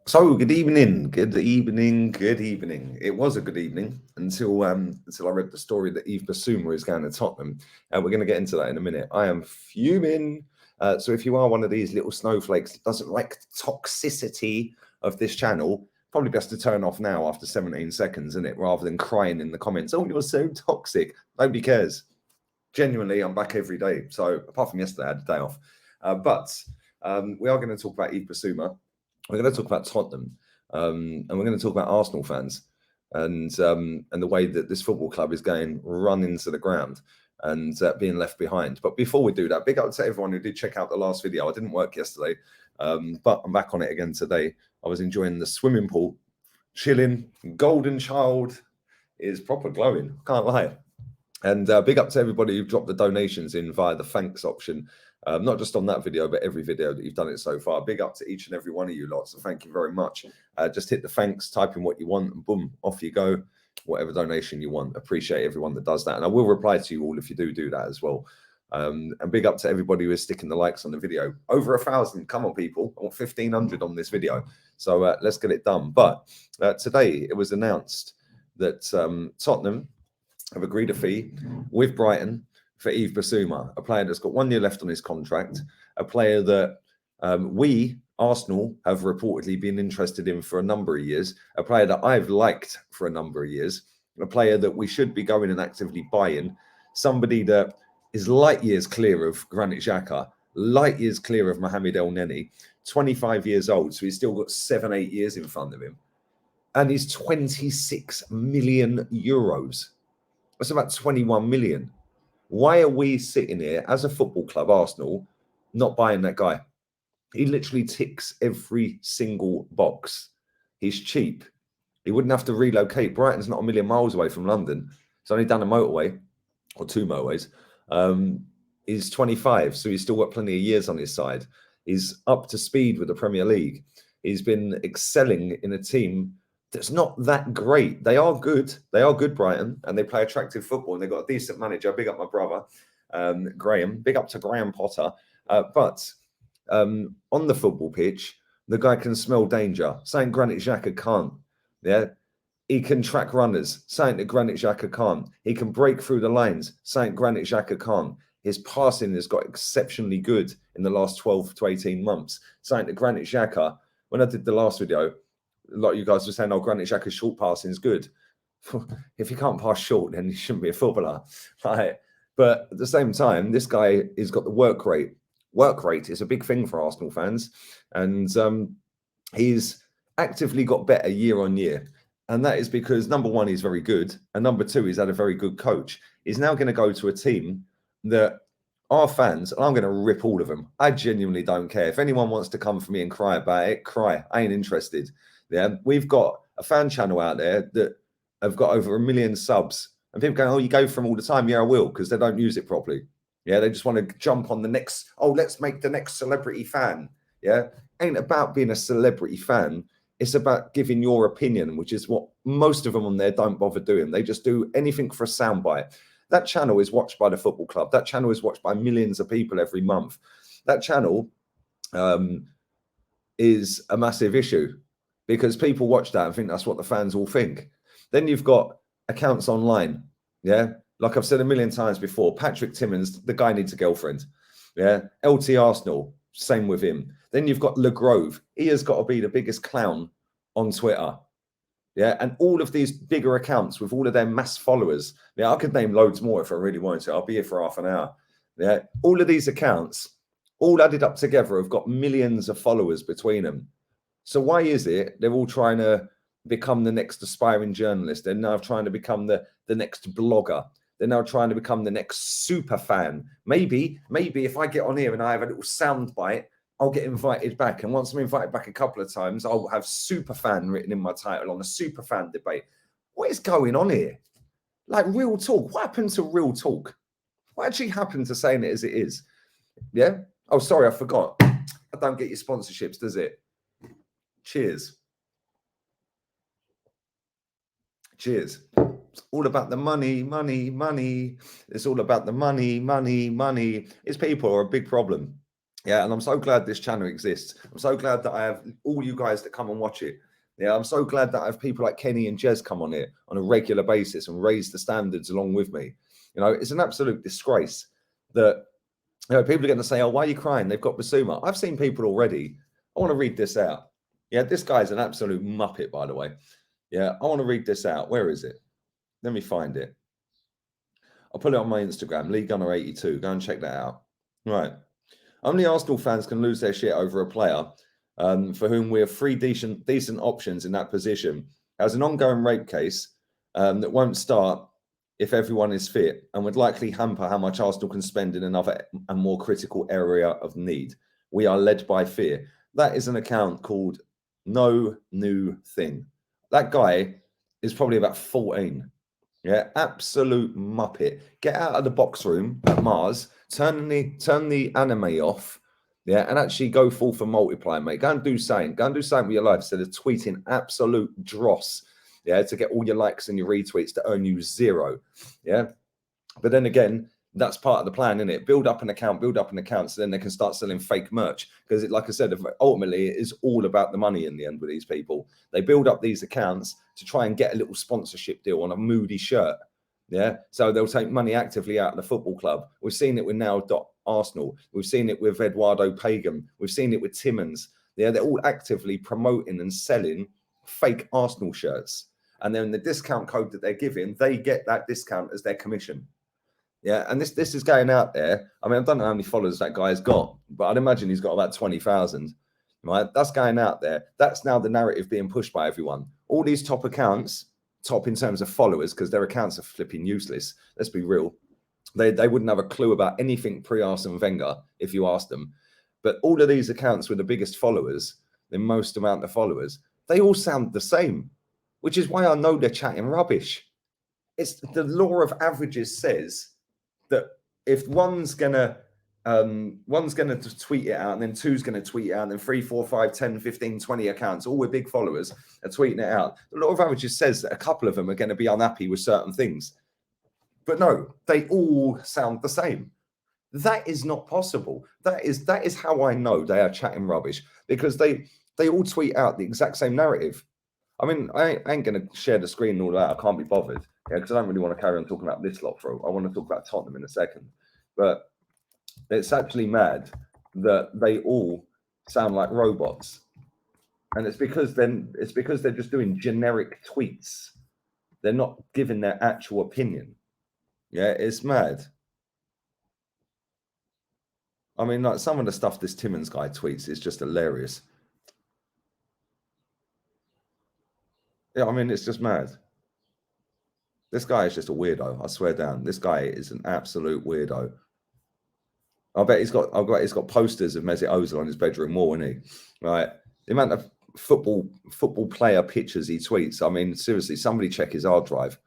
So, good evening, good evening, good evening. It was a good evening until I read the story that Yves Bissouma is going to Tottenham. We're going to get into that in a minute. I am fuming. So, if you are one of these little snowflakes that doesn't like the toxicity of this channel, probably best to turn off now after 17 seconds, isn't it? Rather than crying in the comments, oh, you're so toxic. Nobody cares. Genuinely, I'm back every day. So, apart from yesterday, I had a day off. But we are going to talk about Yves Bissouma. We're going to talk about Tottenham, and we're going to talk about Arsenal fans and the way that this football club is going run into the ground and being left behind. But before we do that, big up to everyone who did check out the last video. I didn't work yesterday, but I'm back on it again today. I was enjoying the swimming pool, chilling. Golden child is proper glowing. Can't lie. And big up to everybody who dropped the donations in via the thanks option. Not just on that video, but every video that you've done it so far. Big up to each and every one of you lot. So thank you very much. Just hit the thanks, type in what you want, and boom, off you go. Whatever donation you want. Appreciate everyone that does that. And I will reply to you all if you do that as well. And big up to everybody who is sticking the likes on the video. Over 1,000. Come on, people. I want 1,500 on this video. So let's get it done. But today it was announced that Tottenham have agreed a fee with Brighton for Yves Bissouma, a player that's got 1 year left on his contract, a player that we, Arsenal, have reportedly been interested in for a number of years, a player that I've liked for a number of years, a player that we should be going and actively buying, somebody that is light years clear of Granit Xhaka, light years clear of Mohamed El Neni, 25 years old, so he's still got 7-8 years in front of him, and he's 26 million euros. That's about 21 million. Why are we sitting here as a football club, Arsenal, not buying that guy? He literally ticks every single box. He's cheap. He wouldn't have to relocate. Brighton's not a million miles away from London. It's only down a motorway or 2 motorways. He's 25, so he's still got plenty of years on his side. He's up to speed with the Premier League. He's been excelling in a team that's not that great. They are good. They are good, Brighton, and they play attractive football, and they've got a decent manager. Big up my brother, Graham. Big up to Graham Potter. But on the football pitch, the guy can smell danger. Saying Granit Xhaka can't. Yeah. He can track runners. Saying that Granit Xhaka can't. He can break through the lines. Saying Granit Xhaka can't. His passing has got exceptionally good in the last 12 to 18 months. Saying that Granit Xhaka, when I did the last video, a lot of you guys were saying, oh, Granit Xhaka's short passing is good. If you can't pass short, then you shouldn't be a footballer. Right? But at the same time, this guy has got the work rate. Work rate is a big thing for Arsenal fans. And he's actively got better year on year. And that is because, number one, he's very good. And number two, he's had a very good coach. He's now going to go to a team that our fans, and I'm going to rip all of them. I genuinely don't care. If anyone wants to come for me and cry about it, cry. I ain't interested. Yeah, we've got a fan channel out there that have got over 1 million subs, and people go, "Oh, you go for them all the time." Yeah, I will, because they don't use it properly. Yeah, they just want to jump on the next. Oh, let's make the next celebrity fan. Yeah, ain't about being a celebrity fan. It's about giving your opinion, which is what most of them on there don't bother doing. They just do anything for a soundbite. That channel is watched by the football club. That channel is watched by millions of people every month. That channel is a massive issue, because people watch that and think that's what the fans all think. Then you've got accounts online. Yeah. Like I've said a million times before, Patrick Timmins, the guy needs a girlfriend. Yeah. LT Arsenal, same with him. Then you've got Le Grove. He has got to be the biggest clown on Twitter. Yeah. And all of these bigger accounts with all of their mass followers. Yeah. I could name loads more if I really wanted to. I'll be here for half an hour. Yeah. All of these accounts, all added up together, have got millions of followers between them. So why is it they're all trying to become the next aspiring journalist? They're now trying to become the next blogger. They're now trying to become the next super fan. Maybe if I get on here and I have a little sound bite, I'll get invited back. And once I'm invited back a couple of times, I'll have super fan written in my title on a super fan debate. What is going on here? Like, real talk. What happened to real talk? What actually happened to saying it as it is? Yeah. Oh, sorry, I forgot. I don't get your sponsorships, does it? Cheers. Cheers. It's all about the money, money, money. It's all about the money, money, money. It's people are a big problem. Yeah, and I'm so glad this channel exists. I'm so glad that I have all you guys that come and watch it. Yeah, I'm so glad that I have people like Kenny and Jez come on it on a regular basis and raise the standards along with me. You know, it's an absolute disgrace that people are going to say, "Oh, why are you crying? They've got Basuma." I've seen people already. I want to read this out. Yeah, this guy's an absolute muppet, by the way. Yeah, I want to read this out. Where is it? Let me find it. I'll put it on my Instagram, Lee Gunner 82. Go and check that out. Right. Only Arsenal fans can lose their shit over a player for whom we have three decent options in that position. Has an ongoing rape case that won't start if everyone is fit and would likely hamper how much Arsenal can spend in another and more critical area of need. We are led by fear. That is an account called No New Thing. That guy is probably about 14. Yeah, absolute muppet. Get out of the box room at Mars, turn the anime off, yeah, and actually go full for multiplayer, mate. Go and do something. Go and do something with your life instead of tweeting absolute dross, yeah, to get all your likes and your retweets to earn you zero. Yeah. But then again, that's part of the plan, isn't it? Build up an account, so then they can start selling fake merch. Because, like I said, ultimately, it is all about the money in the end with these people. They build up these accounts to try and get a little sponsorship deal on a moody shirt. Yeah. So they'll take money actively out of the football club. We've seen it with now Arsenal. We've seen it with Eduardo Pagan. We've seen it with Timmins. Yeah. They're all actively promoting and selling fake Arsenal shirts. And then the discount code that they're giving, they get that discount as their commission. Yeah, and this is going out there. I mean, I don't know how many followers that guy's got, but I'd imagine he's got about 20,000. Right? That's going out there. That's now the narrative being pushed by everyone. All these top accounts, top in terms of followers, because their accounts are flipping useless. Let's be real. They wouldn't have a clue about anything pre-Arsene Wenger if you asked them. But all of these accounts with the biggest followers, the most amount of followers, they all sound the same, which is why I know they're chatting rubbish. It's the law of averages says that if one's gonna tweet it out, and then two's gonna tweet it out, and then 3, 4, 5, 10, 15, 20 accounts, all with big followers, are tweeting it out. The law of averages says that a couple of them are going to be unhappy with certain things. But no, they all sound the same. That is not possible. That is how I know they are chatting rubbish, because they all tweet out the exact same narrative. I mean, I ain't going to share the screen and all that. I can't be bothered. Yeah, because I don't really want to carry on talking about this lot for. I want to talk about Tottenham in a second. But it's actually mad that they all sound like robots. And it's because they're just doing generic tweets. They're not giving their actual opinion. Yeah, it's mad. I mean, like, some of the stuff this Timmins guy tweets is just hilarious. Yeah, I mean, it's just mad. This guy is just a weirdo. I swear down. This guy is an absolute weirdo. I bet he's got posters of Mesut Ozil on his bedroom wall, isn't he? Right. The amount of football player pictures he tweets. I mean, seriously, somebody check his hard drive.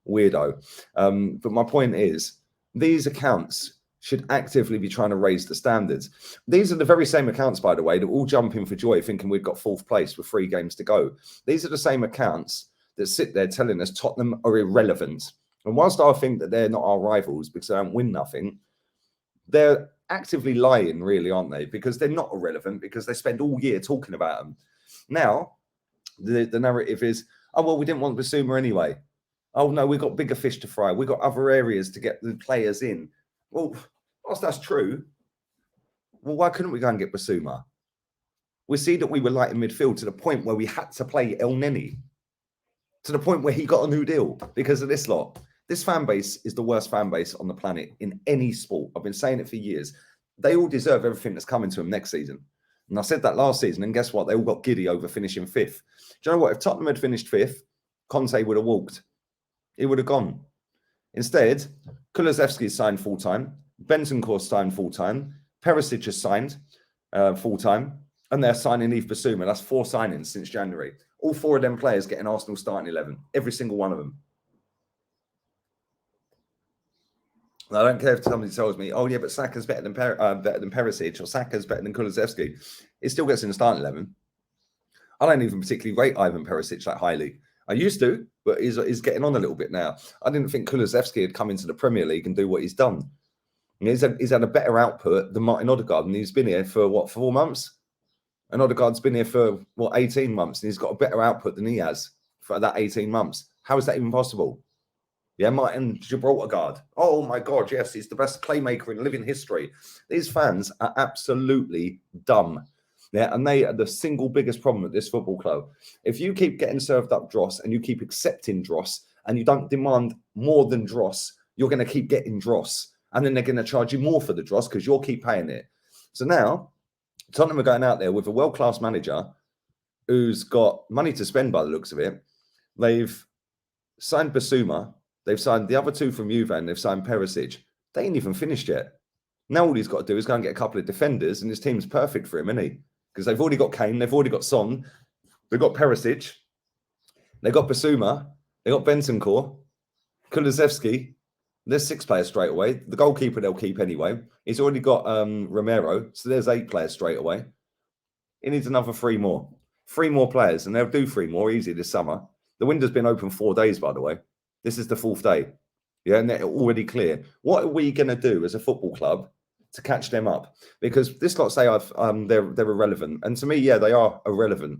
Weirdo. But my point is, these accounts should actively be trying to raise the standards. These are the very same accounts, by the way, that all jumping for joy thinking we've got 4th place with 3 games to go. These are the same accounts that sit there telling us Tottenham are irrelevant. And whilst I think that they're not our rivals because they don't win nothing, they're actively lying, really, aren't they? Because they're not irrelevant, because they spend all year talking about them. Now, the narrative is, oh, well, we didn't want Basuma anyway. Oh, no, we've got bigger fish to fry. We've got other areas to get the players in. Well, whilst that's true, well, why couldn't we go and get Basuma? We see that we were light in midfield to the point where we had to play El Neni, to the point where he got a new deal because of this lot. This fan base is the worst fan base on the planet in any sport. I've been saying it for years. They all deserve everything that's coming to them next season. And I said that last season, and guess what? They all got giddy over finishing 5th. Do you know what? If Tottenham had finished 5th, Conte would have walked. He would have gone. Instead, Kulusevski signed full-time. Bentancur signed full-time. Perisic has signed full-time. And they're signing Yves Bissouma. That's 4 signings since January. All 4 of them players get an Arsenal starting 11. Every single one of them. I don't care if somebody tells me, oh, yeah, but Saka's better than Perisic, or Saka's better than Kulusevski. It still gets in the starting 11. I don't even particularly rate Ivan Perisic that highly. I used to, but he's getting on a little bit now. I didn't think Kulusevski had come into the Premier League and do what he's done. He's had a better output than Martin Odegaard, and he's been here for, what, 4 months? And Odegaard's been here for, what, 18 months, and he's got a better output than he has for that 18 months. How is that even possible? Yeah, Martin Gibraltar. Oh, my God, yes, he's the best playmaker in living history. These fans are absolutely dumb. Yeah, and they are the single biggest problem at this football club. If you keep getting served up dross and you keep accepting dross and you don't demand more than dross, you're going to keep getting dross. And then they're going to charge you more for the dross because you'll keep paying it. So now, Tottenham are going out there with a world-class manager who's got money to spend by the looks of it. They've signed Basuma. They've signed the other two from Juve and they've signed Perisic. They ain't even finished yet. Now all he's got to do is go and get a couple of defenders and his team's perfect for him, isn't he? Because they've already got Kane, they've already got Son, they've got Perisic, they've got Basuma, they've got Bentancur, Kulusevski. There's 6 players straight away. The goalkeeper they'll keep anyway. He's already got Romero, so there's 8 players straight away. He needs another 3 more. 3 more players, and they'll do 3 more easy this summer. The window's been open 4 days, by the way. This is the 4th day. Yeah, and they're already clear. What are we going to do as a football club to catch them up? Because this lot say they're irrelevant. And to me, yeah, they are irrelevant.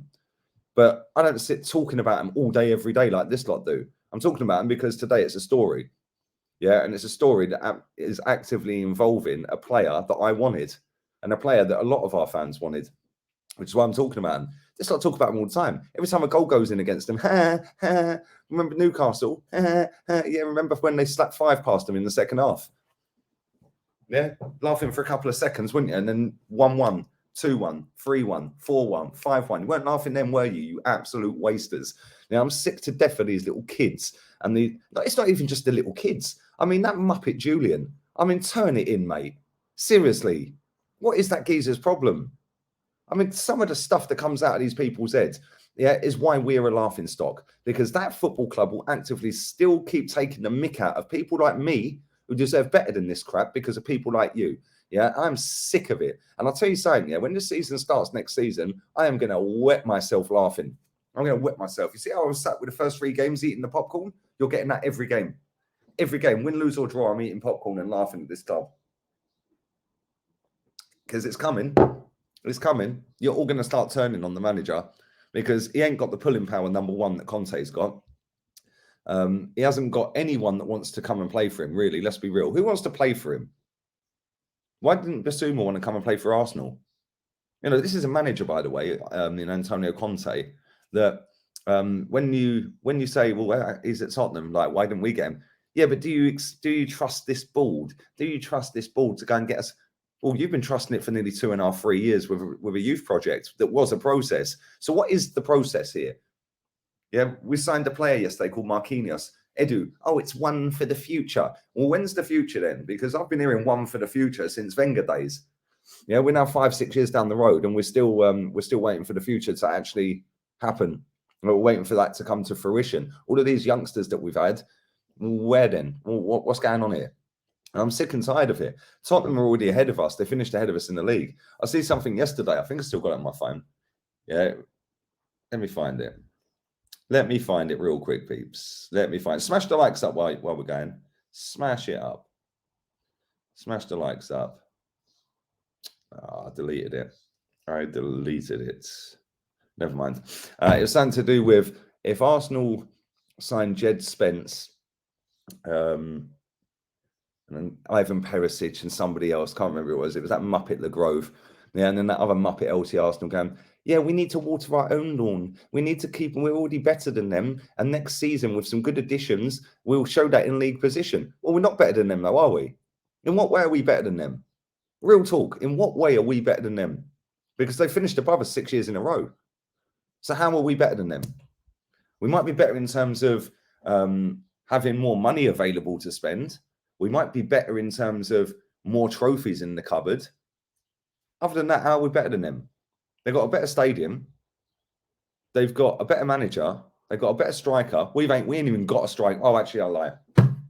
But I don't sit talking about them all day, every day like this lot do. I'm talking about them because today it's a story. Yeah, and it's a story that is actively involving a player that I wanted and a player that a lot of our fans wanted, which is why I'm talking about him. This lot talk about him all the time. Every time a goal goes in against them, remember Newcastle? Yeah, remember when they slapped 5 past them in the second half? Yeah, laughing for a couple of seconds, wouldn't you? And then 1-1, 2-1, 3-1, 4-1, 5-1. You weren't laughing then, were you? You absolute wasters. Now, I'm sick to death of these little kids. And it's not even just the little kids. I mean, that Muppet Julian. I mean, turn it in, mate. Seriously. What is that geezer's problem? I mean, some of the stuff that comes out of these people's heads, yeah, is why we're a laughing stock. Because that football club will actively still keep taking the mick out of people like me who deserve better than this crap because of people like you. Yeah, I'm sick of it. And I'll tell you something, yeah, when the season starts next season, I am going to wet myself laughing. I'm going to wet myself. You see how I was sat with the first 3 games eating the popcorn? You're getting that every game. Every game, win, lose or draw, I'm eating popcorn and laughing at this club. Because it's coming. It's coming. You're all going to start turning on the manager because he ain't got the pulling power, number one, that Conte's got. He hasn't got anyone that wants to come and play for him, really. Let's be real. Who wants to play for him? Why didn't Basuma want to come and play for Arsenal? You know, this is a manager, by the way, in Antonio Conte, that when you say, well, he's at Tottenham, like, why didn't we get him? Yeah, but do you trust this board? Do you trust this board to go and get us? Well, you've been trusting it for nearly 2.5, 3 years with a youth project that was a process. So what is the process here? Yeah, we signed a player yesterday called Marquinhos. Edu, oh, it's one for the future. Well, when's the future then? Because I've been hearing one for the future since Wenger days. Yeah, we're now 5, 6 years down the road, and we're still waiting for the future to actually happen. We're waiting for that to come to fruition. All of these youngsters that we've had, where then? What's going on here? I'm sick and tired of it. Tottenham are already ahead of us. They finished ahead of us in the league. I see something yesterday. I think I still got it on my phone. Yeah, let me find it. Let me find it real quick, peeps. Let me find it. Smash the likes up while we're going. Smash it up. Smash the likes up. Oh, I deleted it. I deleted it. Never mind. It was something to do with if Arsenal signed Jed Spence, and Ivan Perisic and somebody else, can't remember who it was. It was that Muppet Le Grove. Yeah, and then that other Muppet LT Arsenal going, yeah, we need to water our own lawn. We need to keep, we're already better than them. And next season, with some good additions, we'll show that in league position. Well, we're not better than them, though, are we? In what way are we better than them? Real talk. In what way are we better than them? Because they finished above us 6 years in a row. So how are we better than them? We might be better in terms of having more money available to spend. We might be better in terms of more trophies in the cupboard. Other than that, how are we better than them? They've got a better stadium. They've got a better manager. They've got a better striker. We ain't even got a striker. Oh, actually, I lie.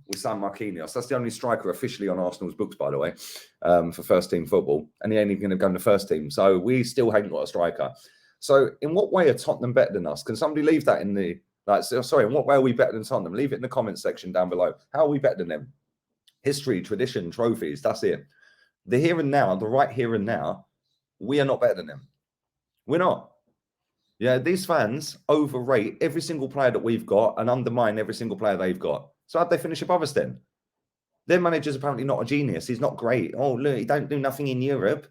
We signed Marquinhos. That's the only striker officially on Arsenal's books, by the way, for first-team football. And he ain't even going to go in the first team. So we still haven't got a striker. So in what way are Tottenham better than us? Can somebody leave that in the... in what way are we better than Tottenham? Leave it in the comments section down below. How are we better than them? History, tradition, trophies, that's it. The here and now, the right here and now, we are not better than them. We're not. Yeah, these fans overrate every single player that we've got and undermine every single player they've got. So how'd they finish above us then? Their manager's apparently not a genius. He's not great. Oh, look, he don't do nothing in Europe.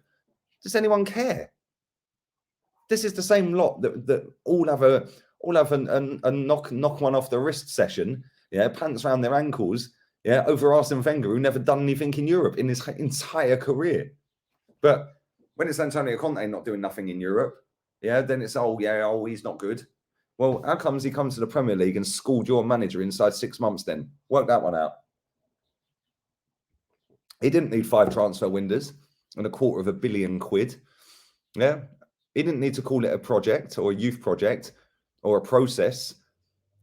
Does anyone care? This is the same lot that all have a knock one off the wrist session. Yeah, pants around their ankles. Yeah, over Arsene Wenger, who never done anything in Europe in his entire career. But when it's Antonio Conte not doing nothing in Europe, yeah, then it's, he's not good. Well, how comes he comes to the Premier League and schooled your manager inside 6 months then? Work that one out. He didn't need 5 transfer windows and £250 million. Yeah. He didn't need to call it a project or a youth project or a process.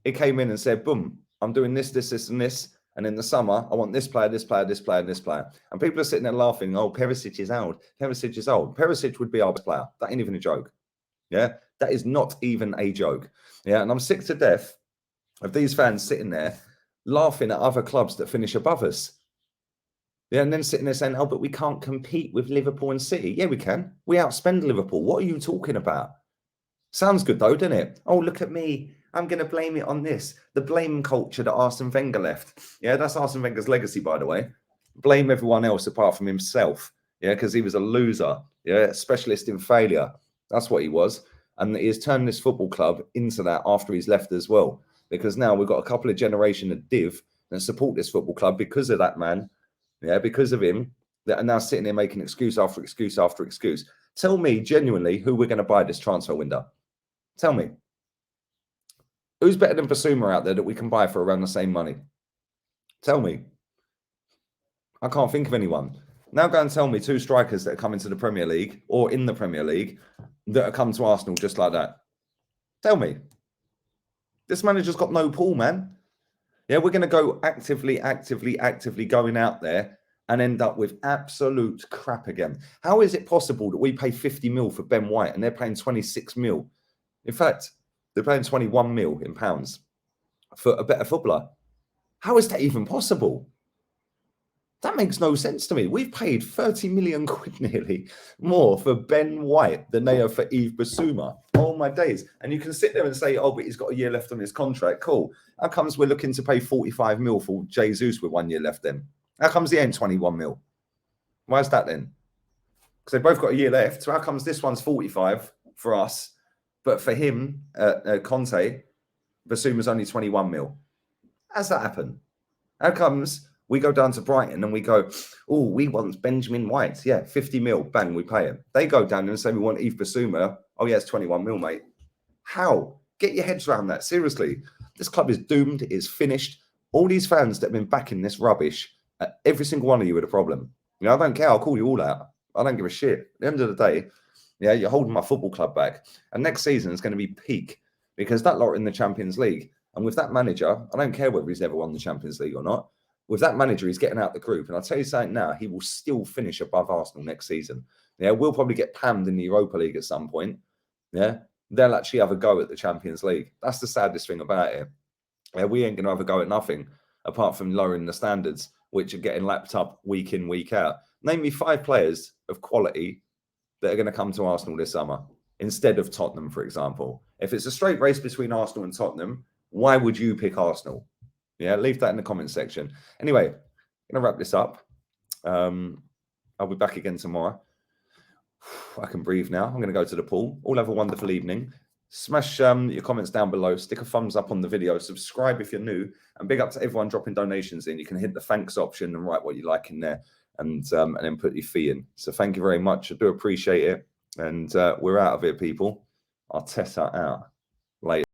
He came in and said, boom, I'm doing this, this, this, and this. And in the summer, I want this player, this player, this player, and this player. And people are sitting there laughing, oh, Perisic is old. Perisic is old. Perisic would be our best player. That ain't even a joke. Yeah, that is not even a joke. Yeah, and I'm sick to death of these fans sitting there laughing at other clubs that finish above us. Yeah, and then sitting there saying, oh, but we can't compete with Liverpool and City. Yeah, we can. We outspend Liverpool. What are you talking about? Sounds good, though, doesn't it? Oh, look at me. I'm going to blame it on this. The blame culture that Arsene Wenger left. Yeah, that's Arsene Wenger's legacy, by the way. Blame everyone else apart from himself. Yeah, because he was a loser. Yeah, specialist in failure. That's what he was. And he has turned this football club into that after he's left as well. Because now we've got a couple of generation of div that support this football club because of that man. Yeah, because of him, that are now sitting there making excuse after excuse after excuse. Tell me genuinely who we're going to buy this transfer window. Tell me. Who's better than Basuma out there that we can buy for around the same money? Tell me. I can't think of anyone. Now go and tell me 2 strikers that are coming to the Premier League or in the Premier League that are coming to Arsenal just like that. Tell me. This manager's got no pull, man. Yeah, we're going to go actively going out there and end up with absolute crap again. How is it possible that we pay 50 mil for Ben White and they're paying 26 mil? In fact, they're paying 21 mil in pounds for a better footballer. How is that even possible? That makes no sense to me. We've paid 30 million quid nearly more for Ben White than they have for Yves Bissouma. Oh, my days. And you can sit there and say, oh, but he's got a year left on his contract. Cool. How comes we're looking to pay 45 mil for Jesus with 1 year left then? How comes he ain't 21 mil? Why is that then? Because they've both got a year left. So how comes this one's 45 for us, but for him, Conte, Bissouma's only 21 mil? How's that happen? How comes we go down to Brighton and we go, oh, we want Benjamin White. Yeah, 50 mil. Bang, we pay him. They go down and say, we want Yves Bissouma. Oh, yeah, it's 21 mil, mate. How? Get your heads around that. Seriously. This club is doomed. It is finished. All these fans that have been backing this rubbish, every single one of you with a problem. You know, I don't care. I'll call you all out. I don't give a shit. At the end of the day, yeah, you're holding my football club back. And next season is going to be peak because that lot are in the Champions League. And with that manager, I don't care whether he's ever won the Champions League or not. With that manager, he's getting out the group. And I'll tell you something now, he will still finish above Arsenal next season. Yeah, we'll probably get pammed in the Europa League at some point. Yeah, they'll actually have a go at the Champions League. That's the saddest thing about it. Yeah, we ain't going to have a go at nothing apart from lowering the standards, which are getting lapped up week in, week out. Name me 5 players of quality that are going to come to Arsenal this summer instead of Tottenham, for example. If it's a straight race between Arsenal and Tottenham, why would you pick Arsenal? Yeah, leave that in the comment section. Anyway, I'm going to wrap this up. I'll be back again tomorrow. I can breathe now. I'm going to go to the pool. All have a wonderful evening. Smash your comments down below. Stick a thumbs up on the video. Subscribe if you're new. And big up to everyone dropping donations in. You can hit the thanks option and write what you like in there. And then put your fee in. So thank you very much. I do appreciate it. And we're out of here, people. Arteta out. Later.